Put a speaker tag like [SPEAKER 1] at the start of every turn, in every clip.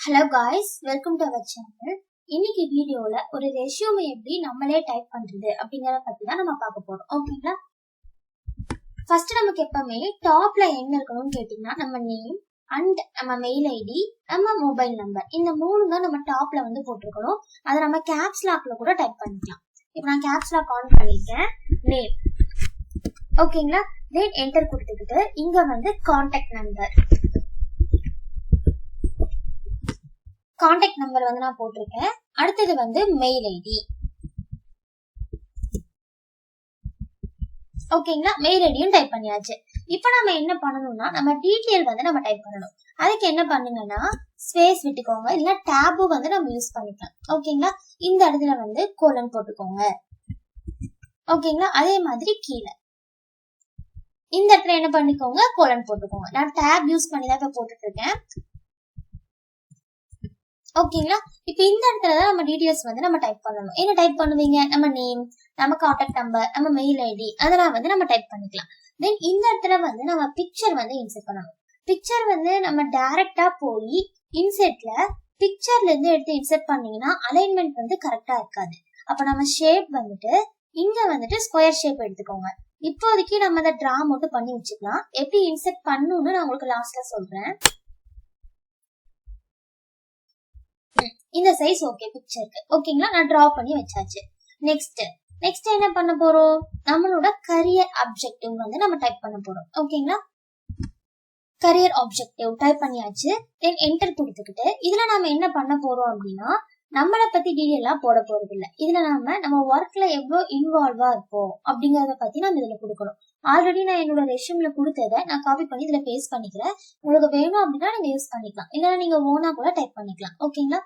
[SPEAKER 1] Hello guys, welcome to our channel. இன்னைக்கு வீடியோல ஒரு ரெஸ்யூமே எப்படி நம்மளே டைப் பண்றது அப்படிங்கறத பத்தி தான் நம்ம பார்க்க போறோம். ஓகேங்களா? ஃபர்ஸ்ட் நமக்கு எப்பவுமே டாப்ல என்ன இருக்கணும்னு கேட்டிங்கன்னா நம்ம நேம் அண்ட் நம்ம மெயில் ஐடி, நம்ம மொபைல் நம்பர், இந்த மூணு தான் நம்ம டாப்ல வந்து போட்டுருக்கணும். அதை நம்ம கேப்ஸ் லாக்ல கூட டைப் பண்ணிக்கலாம். இப்போ நான் கேப்ஸ் லாக் ஆன் பண்ணிட்டேன். நேம் ஓகேங்களா? தென் என்டர் கொடுத்துக்கிட்டு இங்க வந்து கான்டாக்ட் நம்பர் வந்து நான் போட்டிருக்கேன். அடுத்தது வந்து மெயில் ஐடி. ஓகேங்களா? மெயில் ஐடியும் டைப் பண்ணியாச்சு. இப்போ நம்ம என்ன பண்ணணும்னா நம்ம டீடைல் வந்து நம்ம டைப் பண்ணணும். அதுக்கு என்ன பண்ணுங்கன்னா ஸ்பேஸ் விட்டுக்கோங்க, இல்ல டேபும் வந்து நம்ம யூஸ் பண்ணிக்கலாம். ஓகேங்களா? இந்த இடத்துல வந்து கோலன் போட்டுக்கோங்க. ஓகேங்களா? அதே மாதிரி கீழே இந்த இடத்துல என்ன பண்ணிக்கோங்க, கோலன் போட்டுக்கோங்க. நான் டேப் யூஸ் பண்ணி தான் போட்டுட்டு இருக்கேன். ஓகேங்களா? இப்ப இந்த இடத்துலதான் நம்ம டீடைல்ஸ் வந்து நம்ம டைப் பண்ணணும். என்ன டைப் பண்ணுவீங்க? நம்ம நேம், நம்ம கான்டாக்ட் நம்பர், நம்ம மெயில் ஐடி, அதெல்லாம் வந்து நம்ம டைப் பண்ணிக்கலாம். தென் இந்த இடத்துல வந்து நம்ம பிக்சர் வந்து இன்சர்ட் பண்ணணும். பிக்சர் வந்து நம்ம டைரக்டா போய் இன்சர்ட்ல பிக்சர்ல இருந்து எடுத்து இன்சர்ட் பண்ணீங்கன்னா அலைன்மெண்ட் வந்து கரெக்டா இருக்காது. அப்ப நம்ம ஷேப் வந்துட்டு இங்க வந்துட்டு ஸ்கொயர் ஷேப் எடுத்துக்கோங்க. இப்போதைக்கு நம்ம அதை டிரா மட்டும் பண்ணி வச்சுக்கலாம். எப்படி இன்சர்ட் பண்ணணும்னு நான் உங்களுக்கு லாஸ்ட்ல சொல்றேன். இந்த சைஸ் ஓகே பிக்சருக்கு. ஓகேங்களா? நான் டிரா பண்ணி வச்சாச்சு. நெக்ஸ்ட் என்ன பண்ண போறோம்? நம்மளோட கரியர் ஆப்ஜெக்டிவ் வந்து நம்ம டைப் பண்ண போறோம். ஓகேங்களா? கரியர் ஆப்ஜெக்டிவ் டைப் பண்ணியாச்சு. தென் என்டர் கொடுத்துக்கிட்டு இதுல நாம என்ன பண்ண போறோம் அப்படின்னா நம்மளை பத்தி டீடைலா போட போறது இல்லை. இதுல நம்ம ஒர்க்ல எவ்வளவு இன்வால்வா இருப்போம் அப்படிங்கறத பத்தி நம்ம இதுல கொடுக்கணும். ஆல்ரெடி நான் என்னோட ரெஸ்யூம்ல கொடுத்ததை நான் காப்பி பண்ணி இதுல பேஸ்ட் பண்ணிக்கிறேன். உங்களுக்கு வேணும் அப்படின்னா நீங்க யூஸ் பண்ணிக்கலாம், இல்லைன்னா நீங்க ஓனா கூட டைப் பண்ணிக்கலாம். ஓகேங்களா?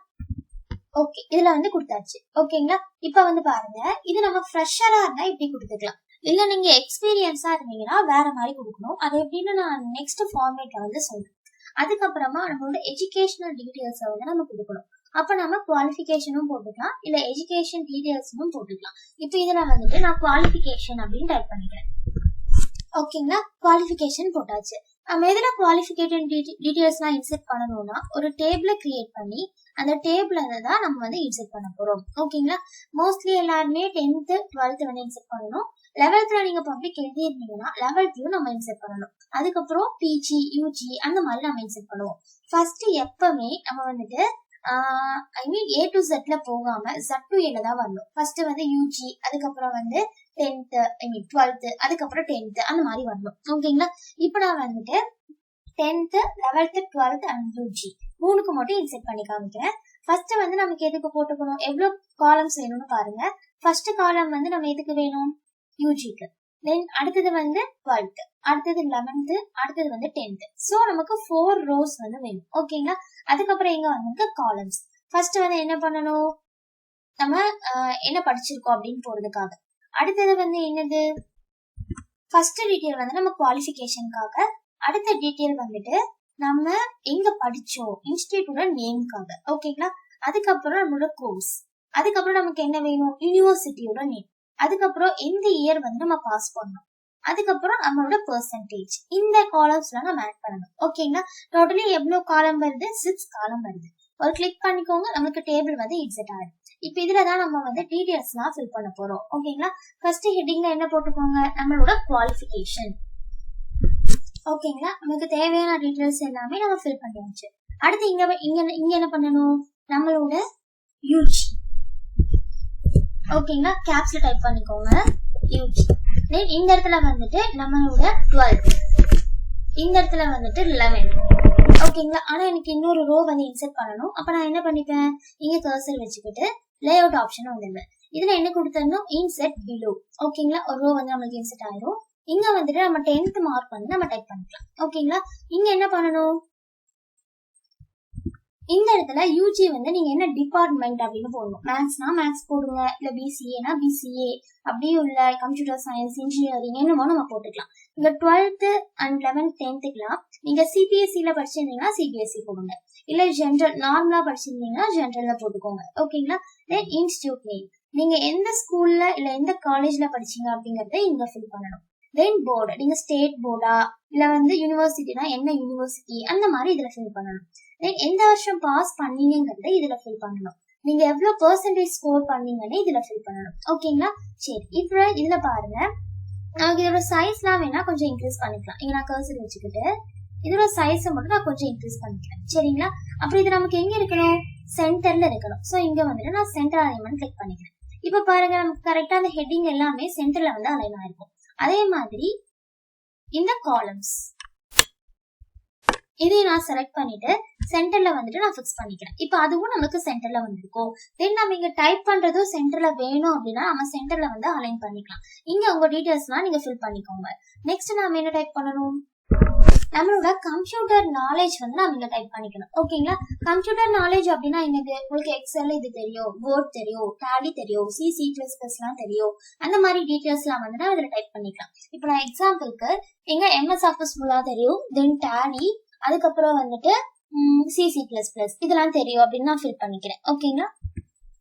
[SPEAKER 1] ஓகே, இதுல வந்து கொடுத்தாச்சு. ஓகேங்களா? இப்ப வந்து பாருங்க, இது நம்ம ஃப்ரெஷரா இருந்தா இப்படி கொடுத்துக்கலாம், இல்ல நீங்க எக்ஸ்பீரியன்ஸா இருந்தீங்கன்னா வேற மாதிரி கொடுக்கணும். அது எப்படின்னு நான் நெக்ஸ்ட் ஃபார்மேட்ல வந்து சொல்றேன். அதுக்கப்புறமா நம்மளோட எஜுகேஷனல் டீடைல்ஸ் வந்து நம்ம கொடுக்கணும். அப்ப நம்ம குவாலிஃபிகேஷனும் போட்டுக்கலாம், இல்ல எஜுகேஷன் டீடைல்ஸும் போட்டுக்கலாம். இப்ப இதுல வந்துட்டு நான் குவாலிஃபிகேஷன் அப்படின்னு டைப் பண்ணிக்கிறேன். ஓகேங்களா? குவாலிஃபிகேஷன் போட்டாச்சு. நம்ம எதுல குவாலிஃபிகேஷன் டீடைல்ஸ் எல்லாம் இன்சர்ட் பண்ணணும்னா ஒரு டேபிள கிரியேட் பண்ணி அந்த டேபிள தான் நம்ம வந்து இன்சர்ட் பண்ண போறோம். ஓகேங்களா? மோஸ்ட்லி எல்லாருமே 10th 12th வந்து இன்சர்ட் பண்ணணும். 11th நீங்க பப்ளிக் எழுதிருந்தீங்கன்னா 11th நம்ம இன்சர்ட் பண்ணணும். அதுக்கப்புறம் பிஜி, யூஜி அந்த மாதிரி நம்ம இன்சர்ட் பண்ணுவோம். ஃபர்ஸ்ட் எப்பவுமே நம்ம வந்துட்டு A to Z போகாம Z to A தான் வரணும். ஃபர்ஸ்ட் வந்து யூஜி, அதுக்கப்புறம் வந்து 10th 12th, அதுக்கப்புறம் 10th அந்த மாதிரி வரணும். ஓகேங்களா? இப்ப நான் வந்துட்டு 10th 11th 12th and UG மூணுக்கு மட்டும் இன்சர்ட் பண்ணி காமிக்கிறேன். ஃபர்ஸ்ட் வந்து நமக்கு எதுக்கு போட்டுக்கணும், எவ்வளவு காலம்ஸ் வேணும்னு பாருங்க. ஃபர்ஸ்ட் காலம் வந்து நம்ம எதுக்கு வேணும், யூஜிக்கு. தென் அடுத்தது வந்து 12th, அடுத்தது 11th, அடுத்தது வந்து 10th. சோ நமக்கு 4 rows வந்து வேணும். ஓகேங்களா? அதுக்கப்புறம் எங்க வந்து காலம்ஸ். ஃபர்ஸ்ட் வந்து என்ன பண்ணணும், நம்ம என்ன படிச்சிருக்கோம் அப்படின்னு போறதுக்காக. அடுத்தது வந்து என்னது, ஃபர்ஸ்ட் டீடைல் வந்து நம்ம குவாலிஃபிகேஷனுக்காக. அடுத்த டீடைல் வந்துட்டு நம்ம எங்க படிச்சோம், இன்ஸ்டிடியூட்டோட நேம்காக. ஓகேங்களா? அதுக்கப்புறம் நம்மளோட கோர்ஸ். அதுக்கப்புறம் நமக்கு என்ன வேணும், யூனிவர்சிட்டியோட நேம். அதுக்கப்புறம் எந்த இயர் வந்து நம்ம பாஸ் பண்ணோம். அதுக்கப்புறம் நம்மளோட பெர்சன்டேஜ். இந்த காலம்ஸ்லாம் நம்ம ஆட் பண்ணணும். ஓகேங்களா? டோட்டலி எவ்வளவு காலம் வருது, 6 காலம் வருது. ஒரு கிளிக் பண்ணிக்கோங்க, நமக்கு டேபிள் வந்து இன்சர்ட் ஆகுது. இப்ப இதுலதான் நம்ம வந்து டீடைல்ஸ் எல்லாம் ஃபில் பண்ண போறோம். ஓகேங்களா? ஃபர்ஸ்ட் ஹெட்டிங்ல என்ன போட்டுக்கோங்க, நம்மளோட குவாலிஃபிகேஷன். ஓகேங்களா? நமக்கு தேவையான டீடைல்ஸ் எல்லாமே நம்ம ஃபில் பண்ணியாச்சு. அடுத்து இங்க என்ன பண்ணணும், நம்மளோட யூஜி. ஓகேங்களா? கேப்ஸ்ல டைப் பண்ணிக்கோங்க யூஜி. தென் இந்த இடத்துல வந்துட்டு நம்மளோட 12th, இந்த இடத்துல வந்துட்டு 11. ஓகேங்களா? ஆனா எனக்கு இன்னொரு ரோ வந்து இன்சர்ட் பண்ணணும். அப்ப நான் என்ன பண்ணிப்பேன், இங்க கர்சர் வச்சுக்கிட்டு லேஅவுட் ஆப்ஷன் வந்துடுவேன். இதுல என்ன கொடுத்தோம்னா இன்சர்ட் பிலோ. ஓகேங்களா? ஒரு ரோ வந்து நம்மளுக்கு இன்சர்ட் ஆயிரும். இங்க வந்துட்டு நம்ம 10th மார்க் வந்து நம்ம டைப் பண்ணிக்கலாம். ஓகேங்களா? இங்க என்ன பண்ணணும், இந்த இடத்துல யூஜி வந்து நீங்க என்ன டிபார்ட்மெண்ட் அப்படின்னு போடணும். மேத்ஸ்னா மேத்ஸ் போடுங்க, இல்ல பிசிஏனா பிசிஏ, அப்படியே உள்ள கம்ப்யூட்டர் சயின்ஸ், இன்ஜினியரிங் என்னமோ நம்ம போட்டுக்கலாம். இங்க 12th அண்ட் 11th 10th நீங்க சிபிஎஸ்சில படிச்சிருந்தீங்கன்னா சிபிஎஸ்சி போடுங்க, இல்ல ஜென்ரல் நார்மலா படிச்சிருந்தீங்கன்னா ஜென்ரல்ல போட்டுக்கோங்க. ஓகேங்களா? தென் இன்ஸ்டிடியூட் நேம், நீங்க எந்த ஸ்கூல்ல இல்ல எந்த காலேஜ்ல படிச்சீங்க அப்படிங்கறத இங்க ஃபில் பண்ணணும். தென் போர்டு, நீங்க ஸ்டேட் போர்டா இல்ல வந்து யூனிவர்சிட்டினா என்ன யூனிவர்சிட்டி அந்த மாதிரி இதுல ஃபில் பண்ணணும். தென் எந்த வருஷம் பாஸ் பண்ணீங்கிறத இதுல ஃபில் பண்ணணும். நீங்க எவ்வளவு பெர்சன்டேஜ் ஸ்கோர் பண்ணீங்கன்னு இதுல ஃபில் பண்ணணும். ஓகேங்களா? சரி, இப்ப இதுல பாருங்க, நமக்கு இதோட சைஸ்லாம் வேணா கொஞ்சம் இன்க்ரீஸ் பண்ணிக்கலாம். இங்க நான் கர்சர் வச்சுக்கிட்டு இதோட சைஸை மட்டும் நான் கொஞ்சம் இன்க்ரீஸ் பண்ணிக்கிறேன். சரிங்களா? அப்புறம் இது நமக்கு எங்க இருக்கணும்? சென்டர்ல இருக்கணும். சோ இங்க வந்துட்டு நான் சென்டர் அலைன்மெண்ட் கிளிக் பண்ணிக்கிறேன். இப்ப பாருங்க, நமக்கு கரெக்டா அந்த ஹெட்டிங் எல்லாமே சென்டர்ல வந்து அலைன் ஆயிருக்கும். அதே மாதிரி இந்த காலம்ஸ் இதையும் நான் செலக்ட் பண்ணிட்டு சென்டர்ல வந்துட்டு நான் ஃபிக்ஸ் பண்ணிக்கிறேன். இப்ப அதுவும் நமக்கு சென்டர்ல வந்திருக்கும். தென் நம்ம இங்க டைப் பண்றதும் சென்டர்ல வேணும் அப்படின்னா நம்ம சென்டர்ல வந்து அலைன் பண்ணிக்கலாம். இங்க உங்க டீடைல்ஸ்லாம் நீங்க ஃபில் பண்ணிக்கோங்க. நெக்ஸ்ட் நாம என்ன டைப் பண்ணணும்? நம்மளோட கம்ப்யூட்டர் நாலேஜ் வந்து நம்ம இங்க டைப் பண்ணிக்கணும். ஓகேங்களா? கம்ப்யூட்டர் நாலேஜ் அப்படின்னா என்னது? உங்களுக்கு எக்ஸல் இது தெரியும், வேர்ட் தெரியும், டேலி தெரியும், C++ எல்லாம் தெரியும். அந்த மாதிரி டீடைல்ஸ் எல்லாம் வந்து நான் இதுல டைப் பண்ணிக்கலாம். இப்ப நான் எக்ஸாம்பிளுக்கு எங்க MS ஆஃபீஸ் ஃபுல்லா தெரியும், தென் டேலி, அதுக்கப்புறம் வந்துட்டு C++ இதெல்லாம் தெரியும் அப்படின்னு நான் ஃபில் பண்ணிக்கிறேன். ஓகேங்களா?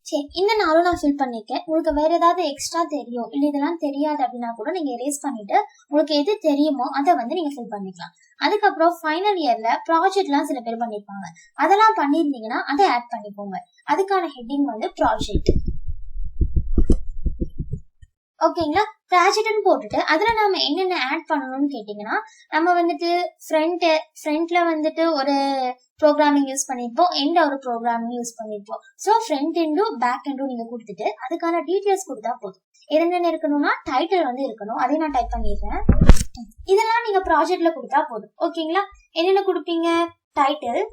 [SPEAKER 1] சரி, இந்த நாளும் நான் ஃபில் பண்ணிருக்கேன். உங்களுக்கு வேற ஏதாவது எக்ஸ்ட்ரா தெரியும் இல்ல இதெல்லாம் தெரியாது அப்படின்னா கூட நீங்க எரேஸ் பண்ணிட்டு உங்களுக்கு எது தெரியுமோ அதை வந்து நீங்க ஃபில் பண்ணிக்கலாம். அதுக்கப்புறம் ஃபைனல் இயர்ல ப்ராஜெக்ட் எல்லாம் சில பேர் பண்ணிருப்பாங்க. அதெல்லாம் பண்ணிருந்தீங்கன்னா அதை ஆட் பண்ணிக்கோங்க. அதுக்கான ஹெட்டிங் வந்து ப்ராஜெக்ட். ஓகேங்களா? ப்ராஜெக்ட்னு போட்டுட்டு அதுல நாம என்னென்ன ஆட் பண்ணணும்னு கேட்டீங்கன்னா, நம்ம வந்துட்டு ஃப்ரண்ட்ல வந்துட்டு ஒரு ப்ரோக்ராமிங் யூஸ் பண்ணிருப்போம், எண்ட் ஒரு ப்ரோக்ராமிங் யூஸ் பண்ணிருப்போம். ஸோ ஃப்ரண்ட் எண்டும் பேக் எண்டும் நீங்க கொடுத்துட்டு அதுக்கான டீடைல்ஸ் கொடுத்தா போதும். என்னென்ன இருக்கணும்னா டைட்டில் வந்து இருக்கணும், அதையும் நான் டைப் பண்ணிடுறேன். இதெல்லாம் நீங்க ப்ராஜெக்ட்ல கொடுத்தா போதும். ஓகேங்களா? என்னென்ன கொடுப்பீங்க? டைட்டில்,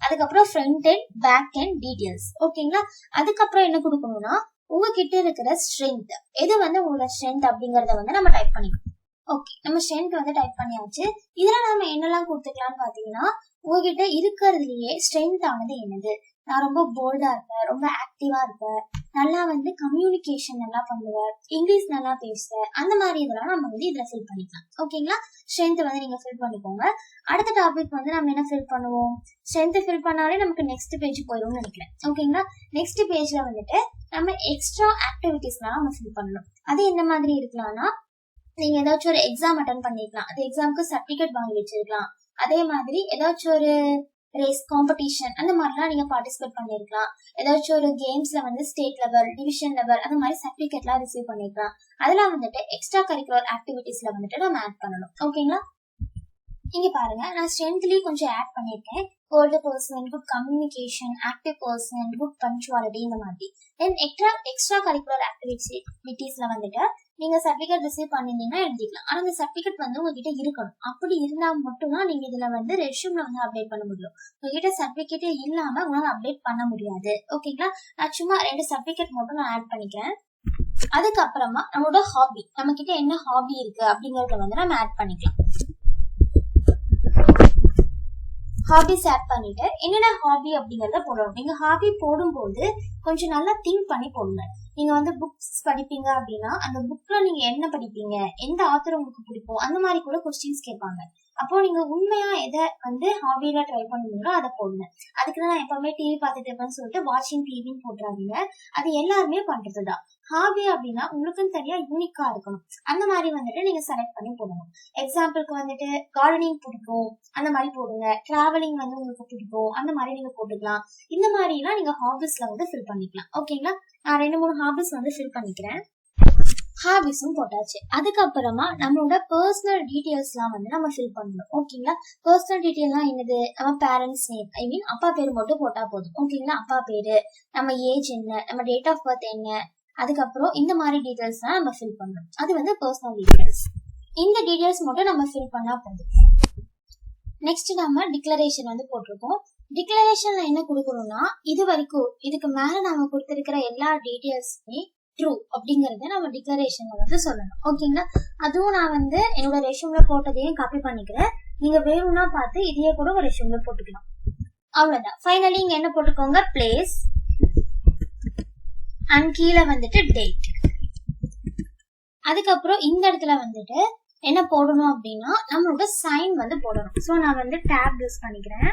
[SPEAKER 1] அதுக்கப்புறம் front end, back end details. ஓகேங்களா? அதுக்கப்புறம் என்ன கொடுக்கணும்னா உங்ககிட்ட இருக்கிற ஸ்ட்ரென்த், எது வந்து உங்களோட ஸ்ட்ரென்த் அப்படிங்கறத வந்து நம்ம டைப் பண்ணிக்கணும். ஓகே, நம்ம ஸ்ட்ரென்த் வந்து டைப் பண்ணியாச்சு. இதுல நம்ம என்னெல்லாம் கொடுத்துக்கலாம்னு பாத்தீங்கன்னா, உங்ககிட்ட இருக்கிறதுலயே ஸ்ட்ரென்த் ஆனது என்னது? நான் ரொம்ப போல்டா இருப்பேன், ரொம்ப ஆக்டிவா இருப்பேன், நல்லா வந்து கம்யூனிகேஷன் நல்லா பண்ணுவேன், இங்கிலீஷ் நல்லா பேசுவேன், அந்த மாதிரி இதெல்லாம் நம்ம வந்து இதுல ஃபில் பண்ணிக்கலாம். ஓகேங்களா? ஸ்ட்ரென்த் வந்து நீங்க ஃபில் பண்ணிக்கோங்க. அடுத்த டாபிக் வந்து நம்ம என்ன ஃபில் பண்ணுவோம்? ஸ்ட்ரென்த் ஃபில் பண்ணாலே நமக்கு நெக்ஸ்ட் பேஜ் போயிடும்னு நினைக்கிறேன். ஓகேங்களா? நெக்ஸ்ட் பேஜ்ல வந்துட்டு நம்ம எக்ஸ்ட்ரா ஆக்டிவிட்டிஸ்லாம் நம்ம ஃபில் பண்ணணும். அது என்ன மாதிரி இருக்கலாம்னா, நீங்க ஏதாச்சும் ஒரு எக்ஸாம் அட்டன் பண்ணிருக்கலாம், அது எக்ஸாமுக்கு சர்டிபிகேட் வாங்கி வச்சிருக்கலாம். அதே மாதிரி ஏதாச்சும் ஒரு ரேஸ் காம்படிஷன் அந்த மாதிரிலாம் நீங்க பார்ட்டிசிபேட் பண்ணிருக்கலாம். ஏதாச்சும் ஒரு கேம்ஸ்ல வந்து ஸ்டேட் லெவல், டிவிஷன் லெவல் அந்த மாதிரி சர்டிபிகேட்லாம் ரிசீவ் பண்ணிருக்கலாம். அதெல்லாம் வந்துட்டு எக்ஸ்ட்ரா கரிக்குலர் ஆக்டிவிட்டிஸ்ல வந்துட்டு நம்ம ஆட் பண்ணணும். ஓகேங்களா? இங்க பாருங்க, நான் ஸ்ட்ரென்த்லயே கொஞ்சம் ஆட் பண்ணிருக்கேன். Bold person, good communication, active person, good punctuality இந்த மாதிரி. தென் எக்ஸ்ட்ரா கரிக்குலர் ஆக்டிவிட்டிஸ்ல வந்துட்டு நீங்க சர்டிபிகேட் ரிசீவ் பண்ணிருந்தீங்கன்னா எழுதிக்கலாம். ஆனா அந்த சர்டிபிகேட் வந்து உங்ககிட்ட இருக்கணும். அப்படி இருந்தா மட்டும்தான் நீங்க இதுல வந்து ரெஸ்யூம்ல வந்து அப்டேட் பண்ண முடியும். உங்ககிட்ட சர்டிபிகேட்டே இல்லாம உங்களால அப்டேட் பண்ண முடியாது. ஓகேங்களா? நான் சும்மா 2 சர்டிபிகேட் மட்டும் நான் ஆட் பண்ணிக்கிறேன். அதுக்கப்புறமா நம்மளோட ஹாபி, நம்ம கிட்ட என்ன ஹாபி இருக்கு அப்படிங்கறத வந்து நம்ம ஆட் பண்ணிக்கலாம். ஹாபிஸ் ஆட் பண்ணிட்டு என்னென்ன ஹாபி அப்படிங்கறத போடணும். நீங்க ஹாபி போடும்போது கொஞ்சம் நல்லா திங்க் பண்ணி போடுங்க. நீங்க வந்து புக்ஸ் படிப்பீங்க அப்படின்னா அந்த புக்ல நீங்க என்ன படிப்பீங்க, எந்த ஆத்தர் உங்களுக்கு பிடிக்கும், அந்த மாதிரி கூட கொஸ்டின்ஸ் கேட்பாங்க. அப்போ நீங்க உண்மையா எதை வந்து ஹாபியில ட்ரை பண்ணுவீங்களோ அதை போடுங்க. அதுக்குதான் நான் எப்பவுமே டிவி பார்த்துட்டு இருப்பேன்னு சொல்லிட்டு வாட்சிங் டிவின்னு போட்டுறாதீங்க. அது எல்லாருமே பண்றதுதான். ஹாபி அப்படின்னா உங்களுக்குன்னு தனியா யூனிக்கா இருக்கணும். அந்த மாதிரி வந்துட்டு நீங்க செலக்ட் பண்ணி போடணும். எக்ஸாம்பிளுக்கு வந்துட்டு கார்டனிங் பிடிக்கும் அந்த மாதிரி போடுங்க. டிராவலிங் வந்து உங்களுக்கு பிடிக்கும் அந்த மாதிரி நீங்க போட்டுக்கலாம். இந்த மாதிரி எல்லாம் நீங்க ஹாபிஸ்ல வந்து ஃபில் பண்ணிக்கலாம். ஓகேங்களா? நான் 2-3 ஹாபிஸ் வந்து ஃபில் பண்ணிக்கிறேன். ஹாபிஸும் போட்டாச்சு. அதுக்கப்புறமா நம்மளோட பர்சனல் டீடைல்ஸ் எல்லாம் வந்து நம்ம ஃபில் பண்ணணும். ஓகேங்களா? பர்சனல் டீடைல்னா என்னது? நம்ம பேரண்ட்ஸ் நேம், ஐ மீன் அப்பா பேர் மட்டும் போட்டா போதும். ஓகேங்களா? அப்பா பேரு, நம்ம ஏஜ் என்ன, நம்ம டேட் ஆஃப் பர்த் என்ன, அதுக்கப்புறம் இந்த மாதிரி டீடைல்ஸ் எல்லாம் நம்ம ஃபில் பண்ணணும். அது வந்து பர்சனல் டீடைல்ஸ். இந்த டீடைல்ஸ் மட்டும் நம்ம ஃபில் பண்ணா போதும். நெக்ஸ்ட் நம்ம டிக்ளரேஷன் வந்து போட்டிருக்கோம். டிக்ளரேஷன்ல என்ன கொடுக்கணும்னா, இது வரைக்கும் இதுக்கு மேல நாம கொடுத்திருக்கிற எல்லா டீடைல்ஸுமே ட்ரூ அப்படிங்கறத நம்ம டிக்ளரேஷன்ல வந்து சொல்லணும். ஓகேங்களா? அதுவும் நான் வந்து என்னோட ரெஸ்யூம்ல போட்டதையும் காப்பி பண்ணிக்கிறேன். நீங்க வேணும்னா பார்த்து இதையே கூட ஒரு ரெஸ்யூம்ல போட்டுக்கலாம். அவ்வளவுதான். ஃபைனலி இங்க என்ன போட்டுக்கோங்க? பிளேஸ் அண்ட் கீழே வந்துட்டு டேட். அதுக்கப்புறம் இந்த இடத்துல வந்துட்டு என்ன போடணும் அப்படின்னா நம்மளோட சைன் வந்து போடணும். ஸோ நான் வந்து டேப் யூஸ் பண்ணிக்கிறேன்.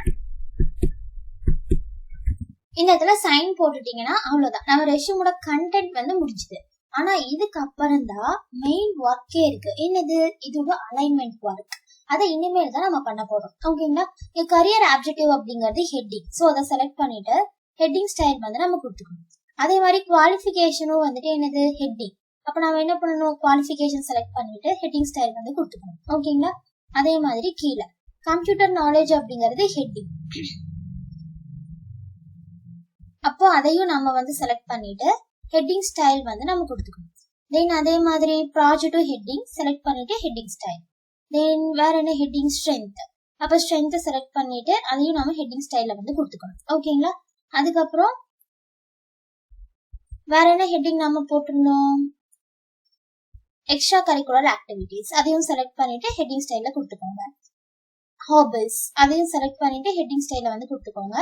[SPEAKER 1] இந்த இடத்துல சைன் போட்டுட்டீங்கன்னா அவ்வளவுதான், நம்ம ரெஸ்யூமோட கண்டென்ட் வந்து முடிச்சுது. ஆனா இதுக்கு அப்புறம் தான் மெயின் ஒர்க்கே இருக்கு. என்னது? இதோட அலைன்மெண்ட் ஒர்க். அதை இனிமேல் தான் நம்ம பண்ண போறோம். ஓகேங்களா? கரியர் ஆப்ஜெக்டிவ் அப்படிங்கிறது ஹெட்டிங். சோ அதை செலக்ட் பண்ணிட்டு ஹெட்டிங் ஸ்டைல் வந்து நம்ம கொடுத்துக்கணும். அதே மாதிரி குவாலிஃபிகேஷனும் வந்துட்டு என்னது ஹெட்டிங். அப்ப நம்ம என்ன பண்ணணும், குவாலிஃபிகேஷன் செலக்ட் பண்ணிட்டு ஹெட்டிங் ஸ்டைல் வந்து கொடுத்துக்கணும். ஓகேங்களா? அதே மாதிரி கீழே கம்ப்யூட்டர் நாலேஜ் அப்படிங்கிறது ஹெட்டிங். அப்போ அதையும் நம்ம வந்து செலக்ட் பண்ணிட்டு ஹெட்டிங் ஸ்டைல் வந்து நம்ம கொடுத்துக்கணும். தென் அதே மாதிரி ப்ராஜெக்டும் ஹெட்டிங் செலக்ட் பண்ணிட்டு ஹெட்டிங் ஸ்டைல். தென் வேற என்ன ஹெட்டிங் ஸ்ட்ரென்த். அப்ப ஸ்ட்ரென்த் செலக்ட் பண்ணிட்டு அதையும் நம்ம ஹெட்டிங் ஸ்டைல்ல வந்து கொடுத்துக்கணும். ஓகேங்களா? அதுக்கப்புறம் வேற என்ன ஹெட்டிங் நம்ம போட்டிருந்தோம், எக்ஸ்ட்ரா கரிக்குலர் ஆக்டிவிட்டிஸ், அதையும் செலக்ட் பண்ணிட்டு ஹெட்டிங் ஸ்டைல்ல கொடுத்துக்கோங்க. ஹாபிஸ் அதையும் செலக்ட் பண்ணிட்டு ஹெட்டிங் ஸ்டைல்ல வந்து கொடுத்துக்கோங்க.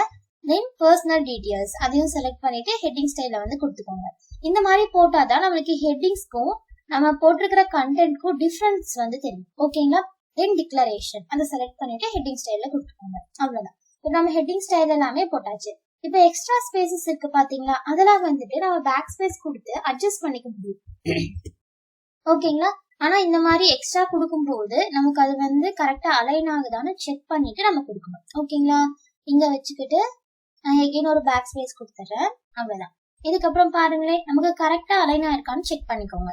[SPEAKER 1] தென் பர்சனல் டீடைல்ஸ் அதையும் செலக்ட் பண்ணிட்டு ஹெட்டிங் ஸ்டைல்ல வந்து கொடுத்துக்கோங்க. இந்த மாதிரி போட்டாதான் நம்மளுக்கு ஹெட்டிங்ஸ்க்கும் நம்ம போட்டிருக்கிற கண்டென்ட்க்கும் டிஃபரன்ஸ் வந்து தெரியும். ஓகேங்களா? தென் டிக்ளரேஷன் அதை செலக்ட் பண்ணிட்டு ஹெட்டிங் ஸ்டைல்ல கொடுத்துக்கோங்க. அவ்வளவுதான். இப்போ நம்ம ஹெட்டிங் ஸ்டைல் எல்லாமே போட்டாச்சு. இப்போ எக்ஸ்ட்ரா ஸ்பேசஸ் இருக்கு பாத்தீங்களா, அதெல்லாம் வந்துட்டு நம்ம பேக் ஸ்பேஸ் கொடுத்து அட்ஜஸ்ட் பண்ணிக்க முடியும். ஓகேங்களா? ஆனா இந்த மாதிரி எக்ஸ்ட்ரா கொடுக்கும் போது நமக்கு அது வந்து கரெக்டா அலைன் ஆகுதான்னு செக் பண்ணிட்டு நம்ம கொடுக்கணும். ஓகேங்களா? இங்க வச்சுக்கிட்டு நான் எகைன் ஒரு பேக் ஸ்பேஸ் கொடுத்துறேன். அவ்வளவுதான். இதுக்கப்புறம் பாருங்களேன், நமக்கு கரெக்டா அலைன் ஆயிருக்கான்னு செக் பண்ணிக்கோங்க.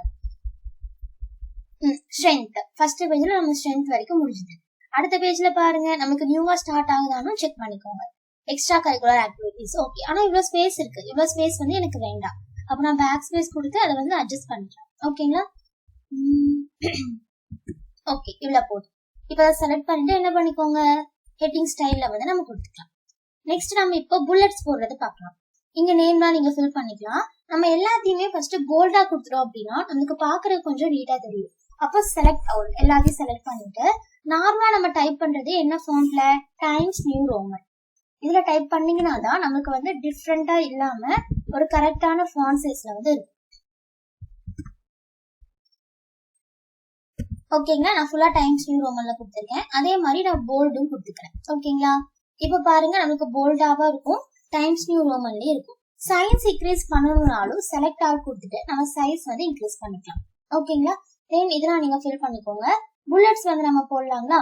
[SPEAKER 1] ஸ்ட்ரென்த் ஃபர்ஸ்ட் பேஜ்ல நம்ம ஸ்ட்ரென்த் வரைக்கும் முடிஞ்சுது. அடுத்த பேஜ்ல பாருங்க, நமக்கு நியூவா ஸ்டார்ட் ஆகுதான்னு செக் பண்ணிக்கோங்க. எக்ஸ்ட்ரா கரிக்குலர் ஆக்டிவிட்டிஸ் ஓகே, ஆனா இவ்வளவு ஸ்பேஸ் இருக்கு, இவ்வளவு ஸ்பேஸ் வந்து எனக்கு வேண்டாம். அப்ப நான் பேக் ஸ்பேஸ் கொடுத்து அதை வந்து அட்ஜஸ்ட் பண்ணிக்கலாம். ஓகேங்களா? ஓகே, இவ்வளவு போதும். இப்ப அதை செலக்ட் பண்ணிட்டு என்ன பண்ணிக்கோங்க, ஹெட்டிங் ஸ்டைல்ல வந்து நம்ம கொடுத்துக்கலாம். நெக்ஸ்ட் நம்ம இப்போ புல்லட்ஸ் போடுறது பார்க்கலாம். இங்க நேம்லாம் நீங்க ஃபில் பண்ணிக்கலாம். நம்ம எல்லாத்தையுமே ஃபர்ஸ்ட் கோல்டா கொடுத்துறோம் அப்படின்னா நமக்கு பாக்குறது கொஞ்சம் நீட்டா தெரியும். அப்ப செலக்ட் ஆல் எல்லாத்தையும் செலக்ட் பண்ணிட்டு நார்மலா நம்ம டைப் பண்றது என்ன ஃபாண்ட்ல, டைம்ஸ் நியூ ரோமன் இதுல டைப் பண்ணீங்கன்னா தான் நமக்கு வந்து டிஃப்ரெண்டா இல்லாம ஒரு கரெக்டான ஃபாண்ட் சைஸ்ல வந்து இருக்கும். ஓகேங்களா? நான் ஃபுல்லா டைம்ஸ் நியூ ரோமன்ல கொடுத்துருக்கேன். அதே மாதிரி நான் போல்டும் கொடுத்துக்கிறேன். ஓகேங்களா? இப்ப பாருங்க, நமக்கு போல்டாவா இருக்கும், டைம்ஸ் நியூ ரோமன்லயே இருக்கும். சைஸ் இன்க்ரீஸ் பண்ணணும்னாலும் செலக்ட் ஆல் கொடுத்துட்டு நம்ம சைஸ் வந்து இன்க்ரீஸ் பண்ணிக்கலாம். ஓகேங்களா? தென் இதெல்லாம் நீங்க ஃபில் பண்ணிக்கோங்க. புல்லட்ஸ் வந்து நம்ம போடலாங்களா?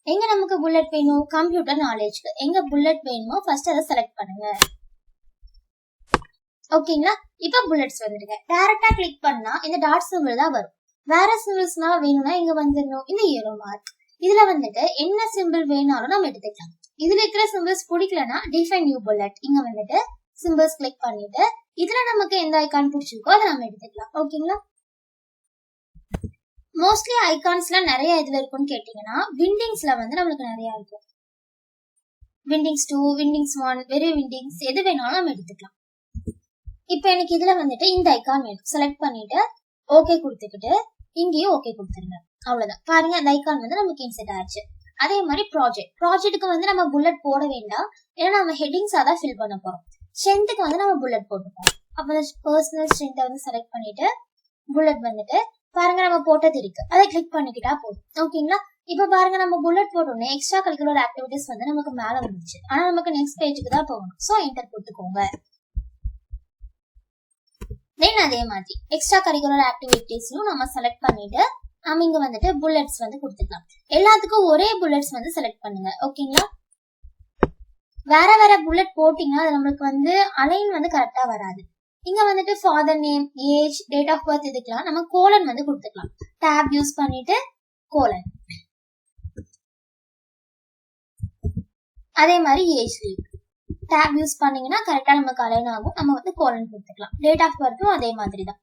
[SPEAKER 1] எங்க நமக்கு புல்லட் வேணும், கம்ப்யூட்டர் நாலேஜ்க்கு எங்க புல்லட் வேணுமோ ஃபர்ஸ்ட் அதை செலக்ட் பண்ணுங்க. ஓகேங்களா? இப்ப புல்லட்ஸ் வந்துடுங்க. டைரக்டா கிளிக் பண்ணா இந்த டாட் சிம்பிள் தான் வரும். வேற சிம்பிள்ஸ்னா வேணும்னா இங்க வந்துடணும் இந்த ஏரோ மார்க். இதுல வந்துட்டு என்ன சிம்பிள் வேணாலும் நம்ம எடுத்துக்கலாம். இதுல இருக்கிற சிம்பிள்ஸ் பிடிக்கலன்னா டிஃபைன் நியூ புல்லட், இங்க வந்துட்டு சிம்பிள்ஸ் கிளிக் பண்ணிட்டு இதுல நமக்கு எந்த ஐகான் பிடிச்சிருக்கோ அதை நம்ம எடுத்துக்கலாம். ஓகேங்களா? மோஸ்ட்லி ஐகான்ஸ்ல நிறைய இதுல இருக்கும்னு கேட்டீங்கன்னா விண்டிங்ஸ்ல வந்து நம்மளுக்கு நிறைய இருக்கும். விண்டிங்ஸ் 2, விண்டிங்ஸ் 1, வெரி விண்டிங்ஸ் எது வேணாலும் நம்ம எடுத்துக்கலாம். இப்ப எனக்கு இதுல வந்துட்டு இந்த ஐகான் வேணும். செலக்ட் பண்ணிட்டு ஓகே கொடுத்துக்கிட்டு இங்கேயும் ஓகே கொடுத்துருங்க. அவ்வளவுதான். பாருங்க, அந்த ஐகான் வந்து நமக்கு இன்செட் ஆயிடுச்சு. அதே மாதிரி ப்ராஜெக்ட்டுக்கு வந்து நம்ம புல்லட் போட வேண்டாம், ஏன்னா நம்ம ஹெட்டிங்ஸா தான் ஃபில் பண்ண போறோம். ஸ்ட்ரென்த்துக்கு வந்து நம்ம புல்லட் போட்டுப்போம். அப்ப பர்சனல் ஸ்ட்ரென்த்தை வந்து செலக்ட் பண்ணிட்டு புல்லட் வந்துட்டு பாருங்க நம்ம போட்டது இருக்கு, அதை கிளிக் பண்ணிக்கிட்டா போதும். ஓகேங்களா? இப்ப பாருங்க, நம்ம புல்லட் போட்டோன்னே எக்ஸ்ட்ரா கரிக்குலர் ஆக்டிவிட்டிஸ் வந்து நமக்கு மேல வந்துச்சு. ஆனா நமக்கு நெக்ஸ்ட் பேஜுக்கு தான் போகணும். சோ என்டர் கொடுத்துக்கோங்க. தென் அதே மாதிரி எக்ஸ்ட்ரா கரிக்குலர் ஆக்டிவிட்டிஸையும் நம்ம செலக்ட் பண்ணிட்டு நம்ம இங்க வந்துட்டு புல்லட்ஸ் வந்து கொடுத்துக்கலாம். எல்லாத்துக்கும் ஒரே புல்லட்ஸ் வந்து செலக்ட் பண்ணுங்க. ஓகேங்களா? வேற வேற புல்லட் போட்டீங்கன்னா அது நம்மளுக்கு வந்து அலைன் வந்து கரெக்டா வராது. இங்க வந்துட்டு father name, age, date of birth இதுக்கெல்லாம் நம்ம கோலன் வந்து கொடுத்துக்கலாம். டேப் யூஸ் பண்ணிட்டு கோலன். அதே மாதிரி ஏஜ் டேப் யூஸ் பண்ணீங்கன்னா கரெக்டா நமக்கு அலைன் ஆகும். நம்ம வந்து கோலன் கொடுத்துக்கலாம். டேட் ஆஃப் பர்த்தும் அதே மாதிரி தான்.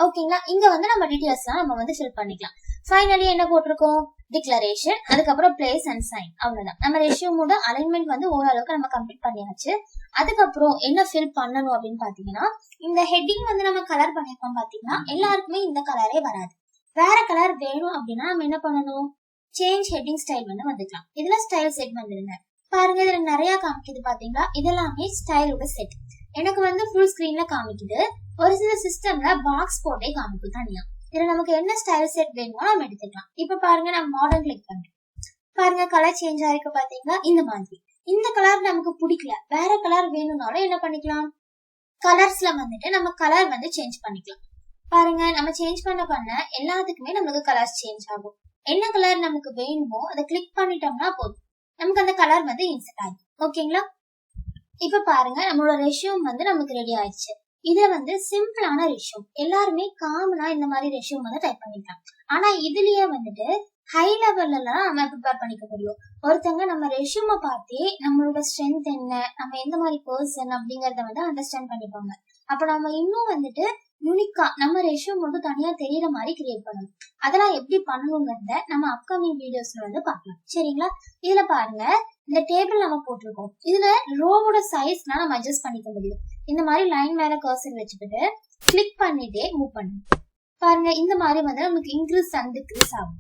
[SPEAKER 1] ஓகேங்களா? இங்க வந்து நம்ம டீடைல்ஸ்லாம் நம்ம வந்து ஃபில் பண்ணிக்கலாம். ஃபைனலி என்ன போட்டிருக்கோம், டிக்ளரேஷன், அதுக்கப்புறம் பிளேஸ் அண்ட் சைன். அவ்வளவுதான். நம்ம ரெஸ்யூமோட அலைன்மெண்ட் வந்து ஓரளவுக்கு நம்ம கம்ப்ளீட் பண்ணியாச்சு. அதுக்கப்புறம் என்ன ஃபில் பண்ணணும் அப்படின்னு பாத்தீங்கன்னா, இந்த ஹெட்டிங் வந்து நம்ம கலர் பண்ணிருக்கோம் பாத்தீங்கன்னா எல்லாருக்குமே இந்த கலரே வராது. வேற கலர் வேணும் அப்படின்னா நம்ம என்ன பண்ணணும், சேஞ்ச் ஹெட்டிங் ஸ்டைல் வந்து வந்துக்கலாம். இதுல ஸ்டைல் செட் வந்துருங்க. பாருங்க, இதுல நிறைய காமிக்குது பாத்தீங்களா, இதெல்லாமே ஸ்டைலோட செட். எனக்கு வந்து ஃபுல் ஸ்கிரீன்ல காமிக்குது. ஒரு சில சிஸ்டம்ல பாக்ஸ் போட்டே காமிக்கும் தனியா. இதுல நமக்கு என்ன ஸ்டைல் செட் வேணுமோ நம்ம எடுத்துக்கலாம். இப்ப பாருங்க, நான் மாடர்ன் கிளிக் பண்றேன். பாருங்க, கலர் சேஞ்ச் ஆயிருக்கு பாத்தீங்களா, இந்த மாதிரி. இந்த கலர் நமக்கு பிடிக்கல, வேற கலர் வேணும்னாலும் என்ன பண்ணிக்கலாம், கலர்ஸ்ல வந்துட்டு நம்ம கலர் வந்து சேஞ்ச் பண்ணிக்கலாம். பாருங்க, நம்ம சேஞ்ச் பண்ண எல்லாத்துக்குமே நமக்கு கலர்ஸ் சேஞ்ச் ஆகும். என்ன கலர் நமக்கு வேணுமோ அதை கிளிக் பண்ணிட்டோம்னா போதும், நமக்கு அந்த கலர் வந்து இன்செர்ட் ஆகும். ஓகேங்களா? இப்ப பாருங்க, நம்மளோட ரெஷ்யூம் வந்து நமக்கு ரெடி ஆயிடுச்சு. இதுல வந்து சிம்பிளான ரெஷ்யூம், எல்லாருமே காமனா இந்த மாதிரி ரெஷ்யூம் வந்து டைப் பண்ணிக்கலாம். ஆனா இதுலயே வந்துட்டு ஹை லெவல்ல எல்லாம் நம்ம ப்ரிப்பேர் பண்ணிக்க முடியும். ஒருத்தவங்க நம்ம ரெஷ்யூமை பார்த்தே நம்மளோட ஸ்ட்ரென்த் என்ன, நம்ம எந்த மாதிரி பர்சன் அப்படிங்கறத வந்து அண்டர்ஸ்டாண்ட் பண்ணிப்பாங்க. அப்ப நம்ம இன்னும் வந்துட்டு யூனிக்கா நம்ம ரெஷ்யூம் மட்டும் தனியா தெரியற மாதிரி கிரியேட் பண்ணணும். அதெல்லாம் எப்படி பண்ணணுங்கிறத நம்ம அப்கமிங் வீடியோஸ்ல வந்து பார்க்கலாம். சரிங்களா? இதுல பாருங்க, இந்த டேபிள் நம்ம போட்டிருக்கோம். இதுல ரோவோட சைஸ்னா நம்ம அட்ஜஸ்ட் பண்ணிக்க முடியும். இந்த மாதிரி லைன் மேல கர்சர் வச்சுக்கிட்டு கிளிக் பண்ணிட்டே மூவ் பண்ணுங்க. பாருங்க, இந்த மாதிரி வந்து நமக்கு இன்க்ரீஸ் அண்ட் டிக்ரீஸ் ஆகும்.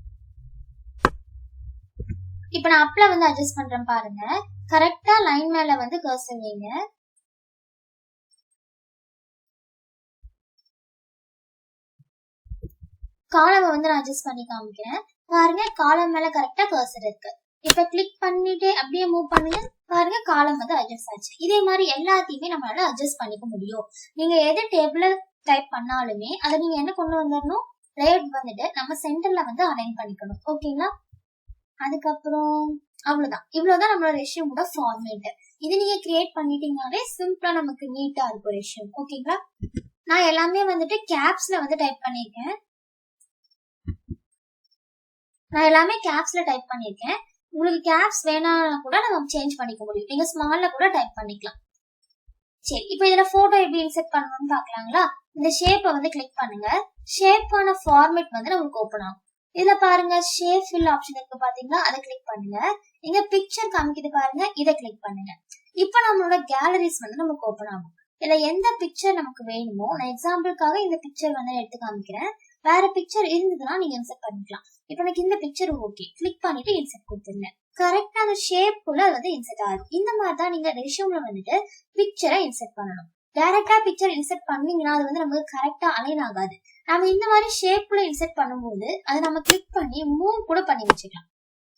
[SPEAKER 1] இப்ப நான் அப்ல வந்து அட்ஜஸ்ட் பண்றேன். பாருங்க, கரெக்டா லைன் மேல வந்து கர்சர் வைங்க. காலம் வந்து நான் அட்ஜஸ்ட் பண்ணி காமிக்கிறேன். பாருங்க, காலம் மேல கரெக்டா கர்சர் இருக்கு. இப்ப கிளிக் பண்ணிட்டு அப்படியே மூவ் பண்ணுங்க. பாருங்க, காலம் வந்து அட்ஜஸ்ட் ஆச்சு. இதே மாதிரி எல்லாத்தையுமே நம்மளால அட்ஜஸ்ட் பண்ணிக்க முடியும். நீங்க எது டேபிள்ல டைப் பண்ணாலுமே அதை நீங்க என்ன கொண்டு வந்துடணும், லேஅவுட் வந்துட்டு நம்ம சென்டர்ல வந்து அலைன் பண்ணிக்கணும். ஓகேங்களா? அதுக்கப்புறம் அவ்வளவுதான். இவ்வளவுதான் நம்மளோட ரெஷ்யூமோட ஃபார்மேட். இது நீங்க கிரியேட் பண்ணிட்டீங்கனாலே சிம்பிளா நமக்கு நீட்டா இருக்கும் ரெஷ்யூம். ஓகேங்களா? நான் எல்லாமே வந்துட்டு கேப்ஸ்ல வந்து டைப் பண்ணிருக்கேன். உங்களுக்கு கேப்ஸ் வேணாம்னா கூட நம்ம சேஞ்ச் பண்ணிக்க முடியும். நீங்க ஸ்மால்ல கூட டைப் பண்ணிக்கலாம். சரி, இப்போ இதுல போட்டோ எப்படி இன்செர்ட் பண்ணணும்னு பாக்கலாங்களா? இந்த ஷேப்பை வந்து கிளிக் பண்ணுங்க. ஷேப்பான ஃபார்மேட் வந்து நமக்கு ஓபன் ஆகும். இதுல பாருங்க, ஷேப் ஃபில் ஆப்ஷன் இருக்கு பாத்தீங்களா, அதை கிளிக் பண்ணுங்க. இங்க பிக்சர் காமிக்குது பாருங்க, இதை கிளிக் பண்ணுங்க. இப்போ நம்மளோட கேலரிஸ் வந்து நமக்கு ஓபன் ஆகும். இதுல எந்த பிக்சர் நமக்கு வேணுமோ, நான் எக்ஸாம்பிளுக்காக இந்த பிக்சர் வந்து எடுத்து காமிக்கிறேன். வேற பிக்சர் இருந்ததுன்னா நீங்க இன்செர்ட் பண்ணிக்கலாம். இப்போ எனக்கு இந்த பிக்சர் ஓகே, கிளிக் பண்ணிட்டு இன்செர்ட் கொடுத்துருங்க. கரெக்டா அந்த ஷேப் குள்ள வந்து இன்செர்ட் ஆகும். இந்த மாதிரி தான் நீங்க ரெஷ்யூம்ல வந்துட்டு பிக்சரை இன்செர்ட் பண்ணணும். டைரக்டா பிக்சர் இன்செர்ட் பண்ணீங்கன்னா அது வந்து நமக்கு கரெக்டா அலைன் ஆகாது. நம்ம இந்த மாதிரி ஷேப் குள்ள இன்செர்ட் பண்ணும்போது அதை நம்ம கிளிக் பண்ணி மூவ் கூட பண்ணி வச்சுக்கலாம்.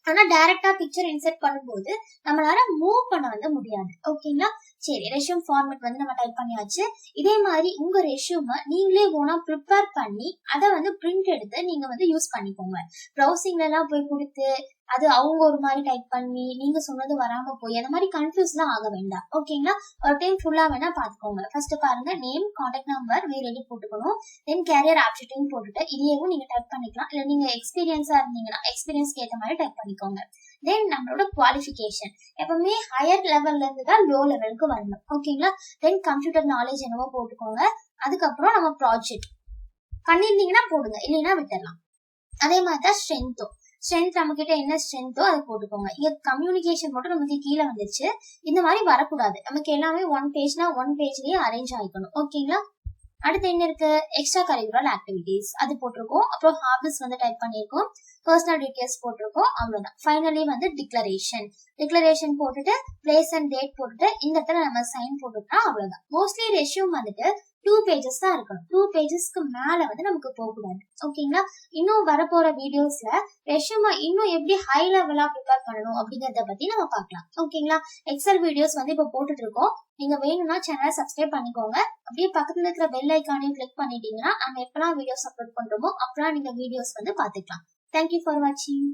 [SPEAKER 1] ஆனா டைரக்டா பிக்சர் இன்செர்ட் பண்ணும்போது நம்மளால மூவ் பண்ண வந்து முடியாது. ஓகேங்களா? சரி, ரெஷ்யூம் ஃபார்மேட் வந்து நம்ம டைப் பண்ணியாச்சு. இதே மாதிரி உங்க ரெஷ்யூமை நீங்களே ஓனா ப்ரிப்பேர் பண்ணி அதை வந்து பிரிண்ட் எடுத்து நீங்க வந்து யூஸ் பண்ணிக்கோங்க. ப்ரௌசிங்ல எல்லாம் போய் கொடுத்து அது அவங்க ஒரு மாதிரி டைப் பண்ணி நீங்க சொன்னது வராம போய் அந்த மாதிரி கன்ஃபியூஸ்லாம் ஆக வேண்டாம். ஓகேங்களா? ஒரு டைம் ஃபுல்லா வேணா பாத்துக்கோங்க. ஃபர்ஸ்ட் பாருங்க, name, contact number, mail ID போட்டுக்கணும். தென் கேரியர் ஆப்ஷன் போட்டுட்டு இதையும் நீங்க டைப் பண்ணிக்கலாம். இல்ல நீங்க எக்ஸ்பீரியன்ஸா இருந்தீங்கன்னா எக்ஸ்பீரியன்ஸ்க்கு ஏற்ற மாதிரி டைப் பண்ணிக்கோங்க. தென் நம்மளோட குவாலிஃபிகேஷன் எப்பவுமே ஹையர் லெவல்ல இருந்து தான் லோ லெவலுக்கு வரணும். ஓகேங்களா? தென் கம்ப்யூட்டர் நாலேஜ் என்னவோ போட்டுக்கோங்க. அதுக்கப்புறம் நம்ம ப்ராஜெக்ட் பண்ணிருந்தீங்கன்னா போடுங்க, இல்லைன்னா விட்டுடலாம். அதே மாதிரிதான் ஸ்ட்ரென்த் நம்ம கிட்ட என்ன ஸ்ட்ரென்த்தோ அதை போட்டுக்கோங்க. இங்க கம்யூனிகேஷன் மட்டும் நமக்கு கீழே வந்துச்சு. இந்த மாதிரி வரக்கூடாது. நமக்கு எல்லாமே ஒன் பேஜ்லயே அரேஞ்ச் ஆயிக்கணும். ஓகேங்களா? அடுத்து என்ன இருக்கு, எக்ஸ்ட்ரா கரிக்குலர் ஆக்டிவிட்டிஸ் அது போட்டிருக்கோம். அப்புறம் ஹாபிஸ் வந்து டைப் பண்ணிருக்கோம். பர்சனல் டீடைல்ஸ் போட்டிருக்கோம். அவ்வளவுதான். ஃபைனலி வந்து டிக்ளரேஷன் போட்டுட்டு பிளேஸ் அண்ட் டேட் போட்டுட்டு இந்த இடத்துல நம்ம சைன் போட்டுட்டா அவ்வளவுதான். மோஸ்ட்லி ரெஷ்யூம் வந்துட்டு 2 pages தான் இருக்கணும். 2 pagesக்கு மேல வந்து நமக்கு போகக்கூடாது. ஓகேங்களா? இன்னும் வரப்போற வீடியோஸ்ல ரெஷ்யூமை இன்னும் எப்படி ஹை லெவலா ப்ரிப்பேர் பண்ணணும் அப்படிங்கறத பத்தி நம்ம பார்க்கலாம். ஓகேங்களா? எக்ஸல் வீடியோஸ் வந்து இப்ப போட்டுட்டு இருக்கோம். நீங்க வேணும்னா சேனலை சப்ஸ்கிரைப் பண்ணிக்கோங்க. அப்படியே பக்கத்துல இருக்கிற பெல் ஐக்கானையும் கிளிக் பண்ணிட்டீங்கன்னா நம்ம எப்பெல்லாம் வீடியோஸ் அப்லோட் பண்றோமோ அப்பெல்லாம் நீங்க வீடியோஸ் வந்து பாத்துக்கலாம். Thank you for watching.